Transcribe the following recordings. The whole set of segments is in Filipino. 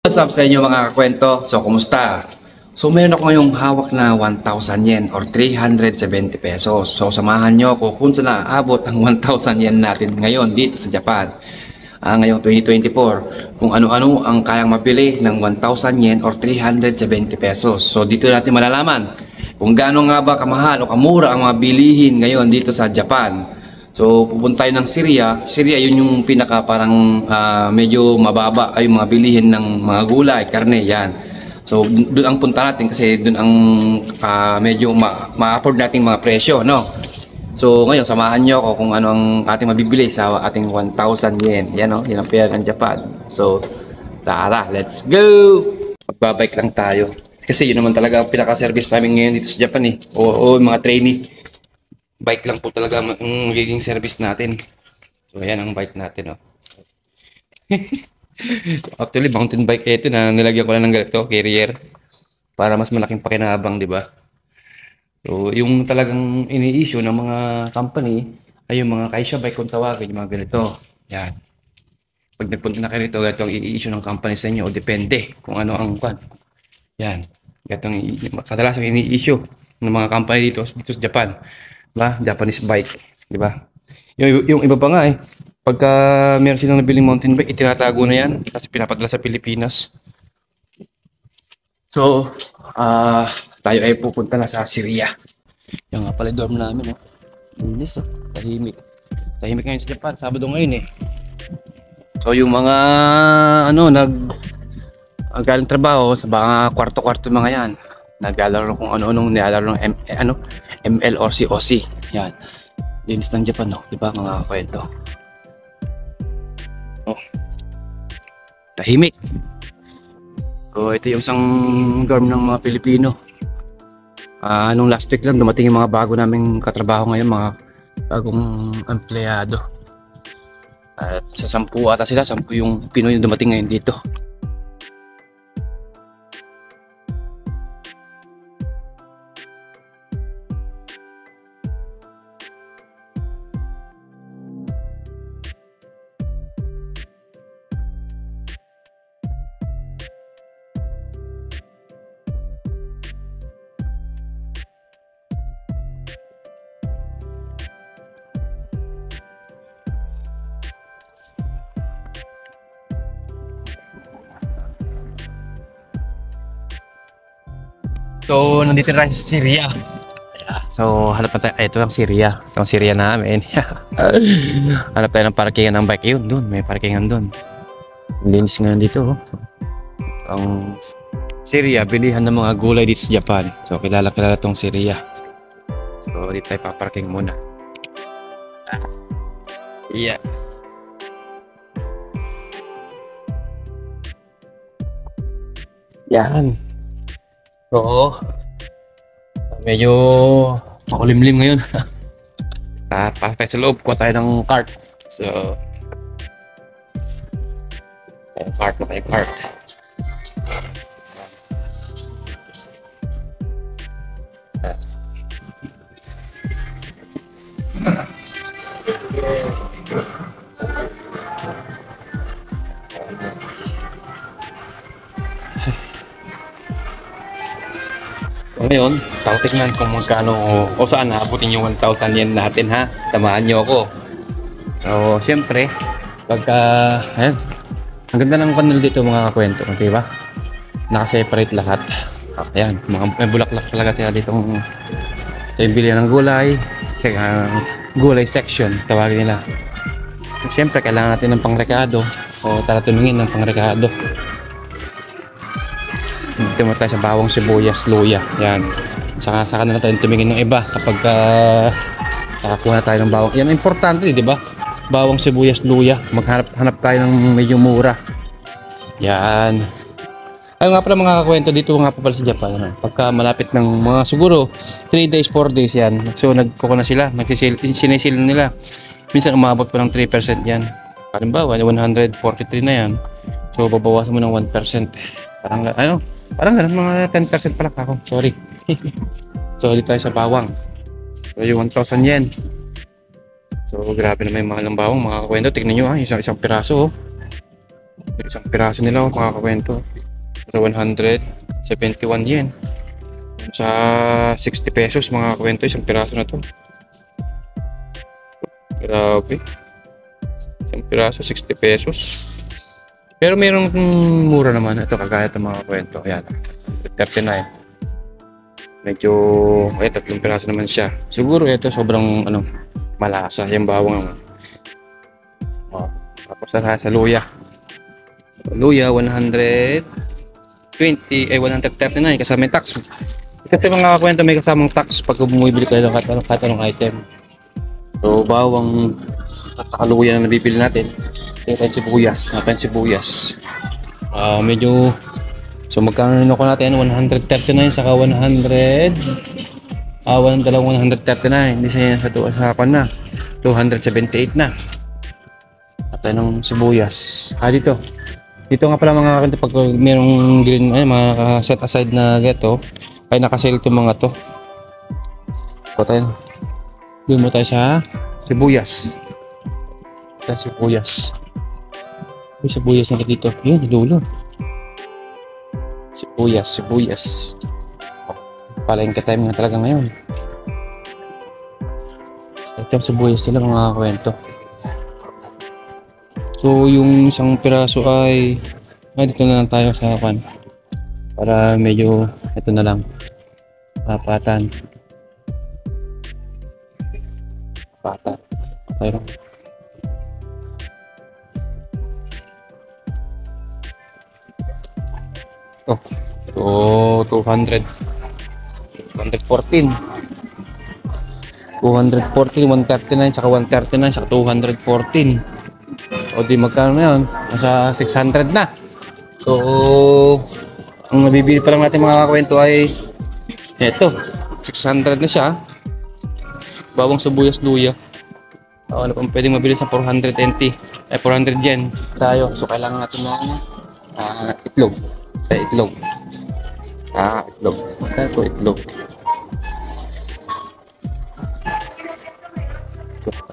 What's up sa inyo mga kakwento? So, kumusta? So, meron ako ngayong hawak na 1,000 yen or 370 pesos. So, samahan nyo ako kung saan aabot ang 1,000 yen natin ngayon dito sa Japan. Ngayong 2024, kung ano-ano ang kayang mabili ng 1,000 yen or 370 pesos. So, dito natin malalaman kung gaano nga ba kamahal o kamura ang mga bilihin ngayon dito sa Japan. So, pupunta tayo ng Syria. Syria, yun yung pinaka parang medyo mababa ay mga bilihin ng mga gulay, karne, yan. So, doon ang punta natin kasi doon ang medyo ma-afford nating mga presyo, no? So, ngayon, samahan nyo ako kung ano ang ating mabibili sa ating 1,000 yen. Yan, no? Yan ang pera ng Japan. So, tara, let's go! Magbabike lang tayo. Kasi yun naman talaga ang pinaka-service namin ngayon dito sa Japan, eh. O mga trainee. Bike lang po talaga ang magiging service natin. So, ayan ang bike natin, oh. Actually, mountain bike ito na nilagyan ko lang ng ganito, carrier. Para mas malaking pakinabang, di ba? So, yung talagang ini-issue ng mga company ay yung mga kaisha bike kung tawagin, yung mga ganito. Yan. Pag nagpunta na kayo rito, ganito ang i-issue ng company sa inyo. O depende kung ano ang kwan. Yan. Ganito ang kadalasang ini-issue ng mga company dito sa Japan. Diba? Japanese bike, di ba? Yung iba pa nga pagka meron silang nabiling mountain bike, itinatago na yan kasi pinapadala sa Pilipinas. So, tayo ay pupunta na sa Syria. Yung nga pala dorm namin, oh. Linis, oh. Tahimik. Tahimik ngayon sa Japan, Sabado ngayon, eh. So, yung mga galing trabaho sa mga kwarto-kwarto mga yan. Naglalaro kung ano-anong nilalaro ng ML or COC. Yan. Linis ng Japan, no? Diba mga kwento? Oh. Tahimik. So, ito yung isang dorm ng mga Pilipino. Nung last week lang, dumating yung mga bago naming katrabaho ngayon, mga bagong empleyado. At sa 10 ata sila, 10 yung Pinoy yung dumating ngayon dito. So, nandito na tayo sa Syria. So, hanap na tayo. Ito ang Syria. Ito ang Syria namin. Hanap tayo ng parkingan ng bike. Yun, doon. May parkingan doon. Linis nga dito. Oh. Ang Syria, bilihan ng mga gulay dito sa Japan. So, kilala tong Syria. So, dito tayo paparking muna. Yeah. Yan. Oo. Medyo makulimlim ngayon. Pasok sa loob, kuha tayo ng cart. So, cart. Ngayon, tingnan kung magkano o saan naabutin yung 1,000 yen natin, ha. Samahan nyo ako. So, syempre, ayan, ang ganda ng panel dito mga kakwento, di ba? Naka-separate lahat. Ayan, may bulaklak talaga sila ditong yung bilihan ng gulay. Gulay section, tawagin nila. Syempre, kailangan natin ng pangrekado o tara tumingin ng pangrekado. Dito mo tayo sa bawang sibuyas, luya. Yan. Saka na tayo tumingin ng iba kapag nakakuha na tayo ng bawang. Yan importante, di ba? Bawang sibuyas, luya. Maghanap tayo ng medyo mura. Yan. Ayun nga pala mga kakwento, dito nga pa pala sa Japan. Pagka malapit ng mga siguro 3 days, 4 days yan. So nagkuha na sila. Sinisil nila. Minsan umabot pa ng 3% yan. Halimbawa, 143 na yan. So babawasan mo ng 1%. Parang ganun, mga 10% pala ako. Sorry. So, dito tayo sa bawang. So, yung 1,000 yen. So, grabe naman yung mahal ng bawang, mga kakwento. Tignan nyo, isang piraso. Yung isang piraso nila, mga kakwento. Sa 171 yen. Sa 60 pesos, mga kakwento, isang piraso na to. Grabe. Isang piraso, 60 pesos. Pero mayroong mura naman. Ito, kagaya ng mga kwento. Ayan. 39. Medyo, ay, 3 piraso naman siya. Siguro ito sobrang, malasa. Yung bawang. Oh. Tapos na sa luya. Luya, 139 kasama yung tax. Kasi mga kwento may kasamang tax pag bumibili kayo ng kahit anong item. So, bawang at luya na nabibili natin. Natin sibuyas. Medyo so magkano ko natin 139 saka 100 139 hindi siya sa harapan na 278 na at ng sibuyas dito nga pala mga kanto pag merong green mga set aside na geto ay nakasale itong mga to doon mo tayo sa sibuyas may sibuyas na dito. Yun, dulo. Sibuyas. Palengke tayo nga talaga ngayon. Ito sibuyas nila mga kwento. So, yung isang piraso ay dito na lang tayo sa kan. Para medyo, ito na lang. Papatan. Tayo. So 214 139 saka 139 saka 214 o di magkano na yun nasa 600 na. So ang nabibili pa lang natin mga kwento ay eto 600 na siya. Bawang sibuyas luya ano pang pwedeng mabili sa 420 400 yen tayo. So kailangan natin ng itlog. Itlog. Magkano ito itlog?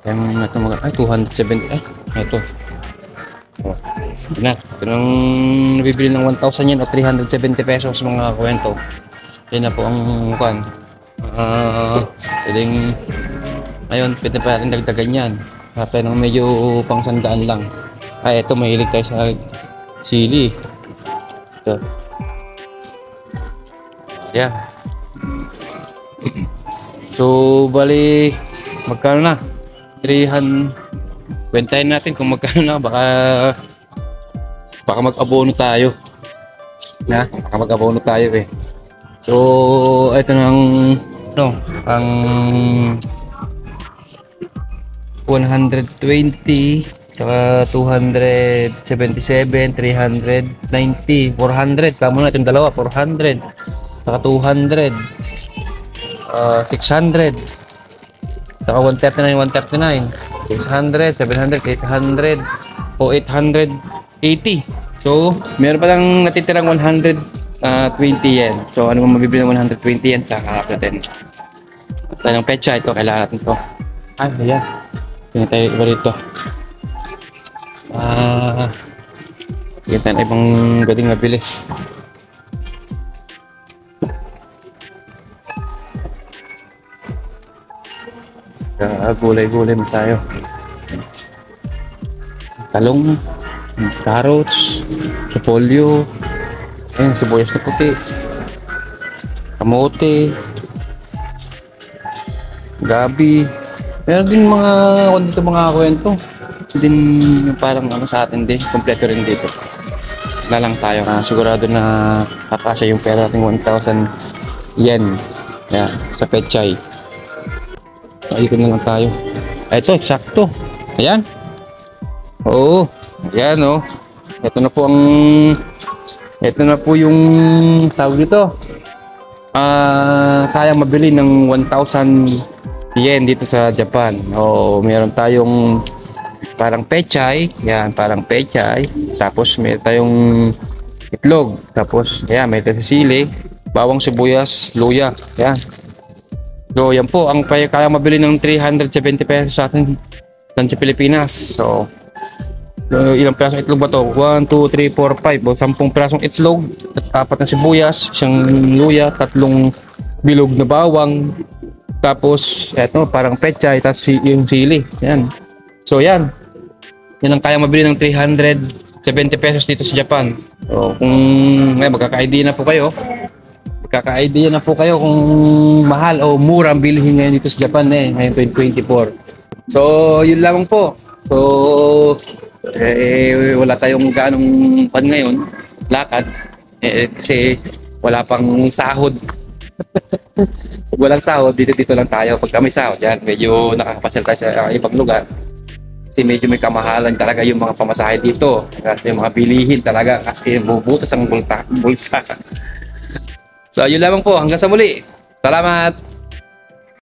Yung natin ay 270 ito. Ito nang nabibili ng 1,000 yen o 370 pesos mga kwento. Yan na po ang kan. Pwedeng ayun, pwede pa natin dagdagan yan. Pero medyo pang sandaan lang. Ito mahilig tayo sa sili. Ito. Yeah. So, bali magkano na? 300. Kwentahin natin kung magkano na. Baka mag-abono tayo. Baka mag-abono tayo eh. So, ito nang ang 120 saka 277, 390, 400. Tama na itong dalawa, 400. Saka 200, 600. Saka 139, 600, 700, 800, o 880. So, meron pa lang natitirang 120 yen. So, ano mo mabibili ng 120 yen sa harap natin. At yung pecha, ito, kailangan natin ito. Ayan. Tingnan tayo iba rito. Tingnan tayo ibang pwedeng mabili. Gulay-gulay mo tayo. Talong, carrots, repolyo, sibuyas na puti, kamote, gabi. Meron din mga kwento. Din parang sa atin din, kompleto rin dito. Na lang tayo sigurado na kakasya yung pera natin 1,000 yen. Sa pechay. Ikot na lang tayo. Ito, eksakto. Ayan. Oo. Ayan, Ito na po yung tawag dito. Kaya mabili ng 1,000 yen dito sa Japan. Meron tayong parang pechay. Yan, parang pechay. Tapos may tayong itlog. Tapos, may tayong sili, bawang sibuyas, luya. Yan. So, yan po, ang kaya mabili ng 370 pesos sa atin sa Pilipinas. So, Ilang pirasong itlog ba to? 1, 2, 3, 4, 5. O, 10 pirasong itlog, at 4 na sibuyas, isang luya, 3 bilog na bawang, tapos eto parang pechay, tapos yung sili. Yan. So yan. Yan ang kaya mabili ng 370 pesos dito sa Japan. So kung magkaka-idea na po kayo, kung mahal o mura ang bilhin ngayon dito sa Japan ngayon 2024. So yun lamang po. So wala tayong ganong pan ngayon, lakad, kasi wala pang sahod. Pag walang sahod, dito lang tayo. Pag may sahod, yan, medyo nakakapasyal tayo sa ibang lugar. Kasi medyo may kamahalan talaga yung mga pamasahe dito. At yung mga bilihin talaga kasi bubutas ang bulsa. So, yun lamang po. Hanggang sa muli. Salamat!